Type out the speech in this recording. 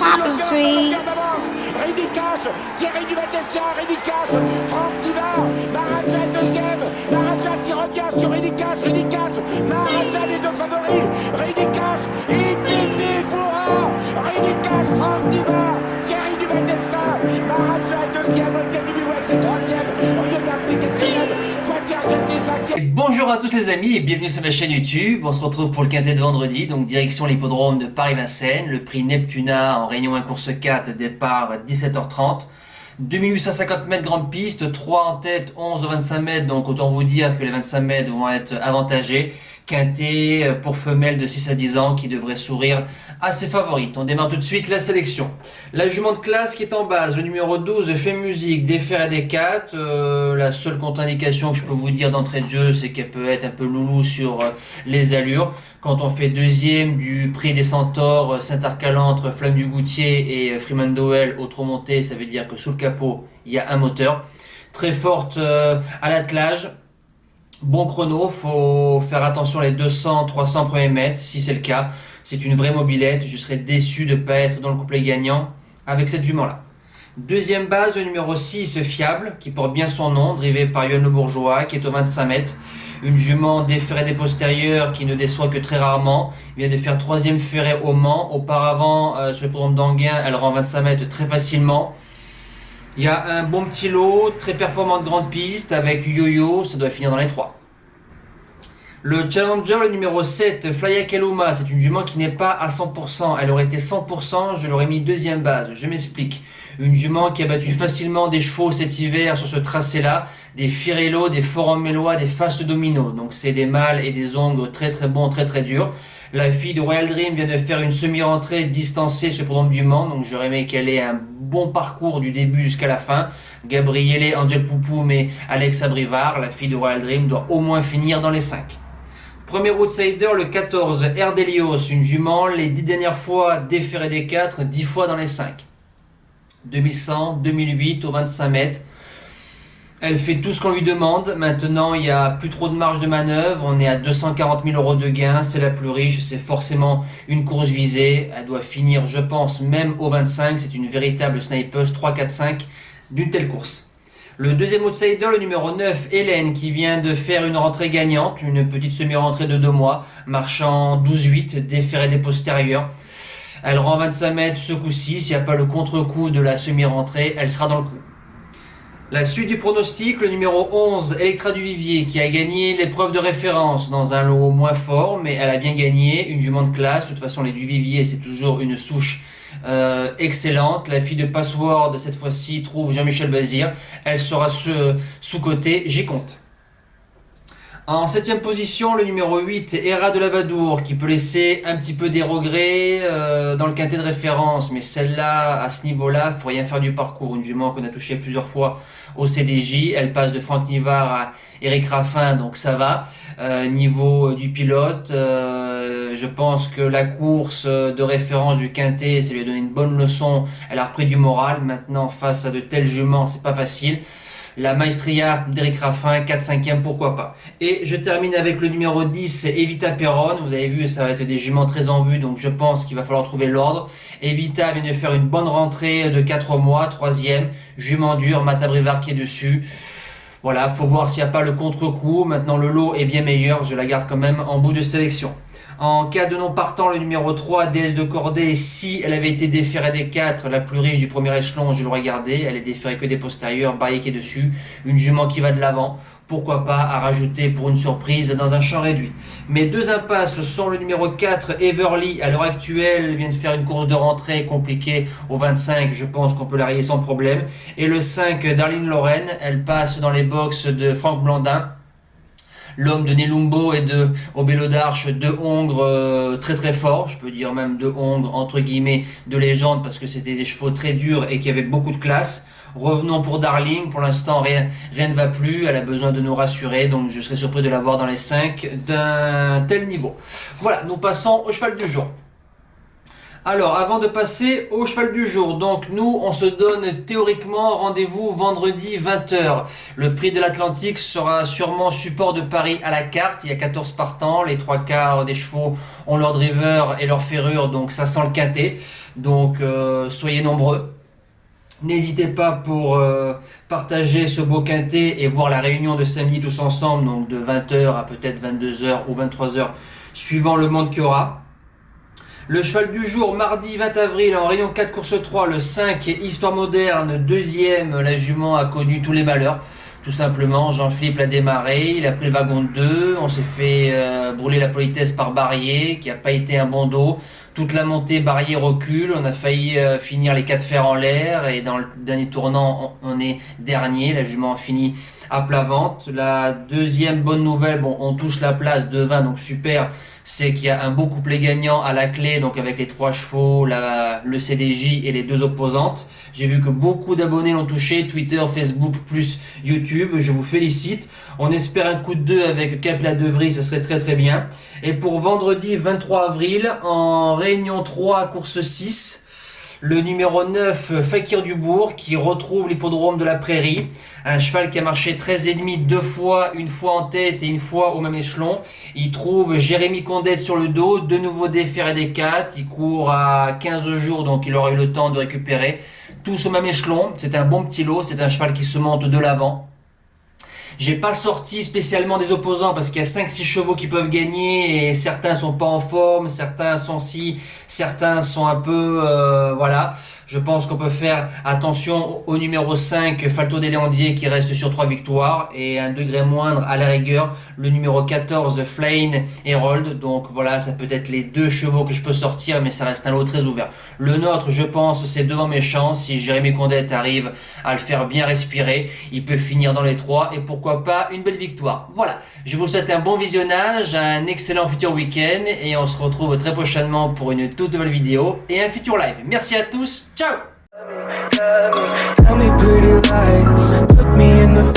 Poppy trees. Ridicache, Thierry Duval-Destia, Ridicache, Franck Diva, Maharaja deuxième, Maharaja qui revient sur Ridicache, Maharaja les deux favoris, Ridicache, Infinity Foura, Ridicache, Franck Diva, Thierry Duval-Destia, Maharaja est deuxième, Olga Bilouette c'est troisième, Oriol Garcia quatrième, Quatergenti cinquième. Bonjour à tous les amis et bienvenue sur ma chaîne YouTube. On se retrouve pour le quintet de vendredi, donc direction l'hippodrome de Paris-Vincennes, le prix Neptuna en Réunion 1 course 4, départ 17h30. 2850 mètres grande piste, 3 en tête, 11 au 25 mètres, donc autant vous dire que les 25 mètres vont être avantagés. Quintet pour femelles de 6 à 10 ans qui devrait sourire à ses favorites. On démarre tout de suite la sélection. La jument de classe qui est en base, le numéro 12 fait musique, défaire à des 4. La seule contre-indication que je peux vous dire d'entrée de jeu, c'est qu'elle peut être un peu loulou sur les allures. Quand on fait deuxième du prix des Centaures, Saint-Arcalantre, Flamme du Goutier et Freeman Dowell, autre montée, ça veut dire que sous le capot, il y a un moteur. Très forte à l'attelage. Bon chrono, faut faire attention les 200-300 premiers mètres, si c'est le cas. C'est une vraie mobilette, je serais déçu de ne pas être dans le couplet gagnant avec cette jument-là. Deuxième base, le numéro 6, Fiable, qui porte bien son nom, drivé par Yoann Le Bourgeois, qui est au 25 mètres. Une jument déferrée des postérieurs qui ne déçoit que très rarement. Il vient de faire troisième ferré au Mans. Auparavant, sur l'hippodrome d'Anguin, elle rend 25 mètres très facilement. Il y a un bon petit lot, très performant de grande piste, avec Yo-Yo, ça doit finir dans les 3. Le challenger, le numéro 7, Flya Kaluma, c'est une jument qui n'est pas à 100%. Elle aurait été 100%, je l'aurais mis deuxième base. Je m'explique. Une jument qui a battu facilement des chevaux cet hiver sur ce tracé-là, des Firello, des Forum Mélois, des Fast Domino. Donc c'est des mâles et des ongles très très bons, très très durs. La fille de Royal Dream vient de faire une semi-rentrée distancée sur le programme du Mans, donc j'aurais aimé qu'elle ait un bon parcours du début jusqu'à la fin. Gabriele, Angel Poupou, mais Alexa Brivard, la fille de Royal Dream, doit au moins finir dans les 5. Premier outsider, le 14, Erdelios, une jument, les 10 dernières fois déferrée des 4, 10 fois dans les 5. 2100, 2008 au 25 mètres. Elle fait tout ce qu'on lui demande. Maintenant, il n'y a plus trop de marge de manœuvre. On est à 240 000 euros de gain. C'est la plus riche. C'est forcément une course visée. Elle doit finir, je pense, même au 25. C'est une véritable sniper 3-4-5 d'une telle course. Le deuxième outsider, le numéro 9, Hélène, qui vient de faire une rentrée gagnante. Une petite semi-rentrée de 2 mois. Marchant 12-8, déferrée des postérieurs. Elle rend 25 mètres ce coup-ci. S'il n'y a pas le contre-coup de la semi-rentrée, elle sera dans le coup. La suite du pronostic, le numéro 11, Electra Duvivier, qui a gagné l'épreuve de référence dans un lot moins fort, mais elle a bien gagné, une jument de classe. De toute façon, les Duvivier, c'est toujours une souche excellente. La fille de Password, cette fois-ci, trouve Jean-Michel Bazir. Elle sera sous-cotée, j'y compte. En 7ème position, le numéro 8, Hera de Lavadour, qui peut laisser un petit peu des regrets dans le quintet de référence. Mais celle-là, à ce niveau-là, il faut rien faire du parcours. Une jument qu'on a touchée plusieurs fois au CDJ. Elle passe de Franck Nivard à Eric Raffin, donc ça va. Niveau du pilote, je pense que la course de référence du quintet, ça lui a donné une bonne leçon. Elle a repris du moral. Maintenant, face à de telles juments, c'est pas facile. La Maestria d'Eric Raffin, 4-5e, pourquoi pas. Et je termine avec le numéro 10, Evita Perron. Vous avez vu, ça va être des juments très en vue, donc je pense qu'il va falloir trouver l'ordre. Evita vient de faire une bonne rentrée de 4 mois, 3e. Jument dur, Mata Brivard qui est dessus. Voilà, faut voir s'il n'y a pas le contre-coup. Maintenant, le lot est bien meilleur, je la garde quand même en bout de sélection. En cas de non partant, le numéro 3, Déesse de Cordée, si elle avait été déferrée des 4, la plus riche du premier échelon, je l'aurais gardée. Elle est déferrée que des postérieurs, Barrier qui est dessus. Une jument qui va de l'avant. Pourquoi pas à rajouter pour une surprise dans un champ réduit. Mes deux impasses sont le numéro 4, Everly. À l'heure actuelle, elle vient de faire une course de rentrée compliquée au 25. Je pense qu'on peut la rayer sans problème. Et le 5, Darlene Lorraine. Elle passe dans les box de Franck Blandin. L'homme de Nelumbo et de Obélo d'Arche, deux hongres très très forts, je peux dire même deux hongres entre guillemets de légende parce que c'était des chevaux très durs et qui avaient beaucoup de classe. Revenons pour Darling, pour l'instant rien ne va plus, elle a besoin de nous rassurer, donc je serais surpris de la voir dans les 5 d'un tel niveau. Voilà, nous passons au cheval du jour. Alors, avant de passer au cheval du jour, donc nous, on se donne théoriquement rendez-vous vendredi 20h. Le prix de l'Atlantique sera sûrement support de Paris à la carte. Il y a 14 partants, les 3/4 des chevaux ont leur driver et leur ferrure, donc ça sent le quintet. Donc, soyez nombreux. N'hésitez pas pour partager ce beau quintet et voir la réunion de samedi tous ensemble, donc de 20h à peut-être 22h ou 23h, suivant le monde qu'il y aura. Le cheval du jour, mardi 20 avril, en rayon 4 course 3, le 5 est Histoire Moderne, deuxième, la jument a connu tous les malheurs. Tout simplement, Jean-Philippe l'a démarré, il a pris le wagon 2, on s'est fait brûler la politesse par Barrier, qui n'a pas été un bon dos. Toute la montée, Barrier recule, on a failli finir les 4 fers en l'air, et dans le dernier tournant, on est dernier, la jument a fini à plat ventre. La deuxième bonne nouvelle, bon, on touche la place de 20, donc super, c'est qu'il y a un beau couplet gagnant à la clé, donc avec les 3 chevaux, le CDJ et les 2 opposantes. J'ai vu que beaucoup d'abonnés l'ont touché, Twitter, Facebook, plus YouTube, je vous félicite. On espère un coup de 2 avec Capla Devry, ça serait très très bien. Et pour vendredi 23 avril, en réunion 3, course 6, le numéro 9, Fakir Dubourg, qui retrouve l'hippodrome de la Prairie. Un cheval qui a marché 13,5 2 fois, une fois en tête et une fois au même échelon. Il trouve Jérémy Condette sur le dos, de nouveau des fers et des 4. Il court à 15 jours, donc il aura eu le temps de récupérer. Tous au même échelon, c'est un bon petit lot, c'est un cheval qui se monte de l'avant. J'ai pas sorti spécialement des opposants parce qu'il y a 5-6 chevaux qui peuvent gagner et certains sont pas en forme, certains sont certains sont un peu voilà. Je pense qu'on peut faire attention au numéro 5, Falto des Léandiers, qui reste sur 3 victoires, et un degré moindre à la rigueur, le numéro 14, Flane Herold. Donc voilà, ça peut être les 2 chevaux que je peux sortir, mais ça reste un lot très ouvert. Le nôtre, je pense, c'est devant mes chances. Si Jérémy Condette arrive à le faire bien respirer, il peut finir dans les 3, et pourquoi pas une belle victoire. Voilà, je vous souhaite un bon visionnage, un excellent futur week-end, et on se retrouve très prochainement pour une toute nouvelle vidéo et un futur live. Merci à tous, ciao. Tell me pretty lies, look me in the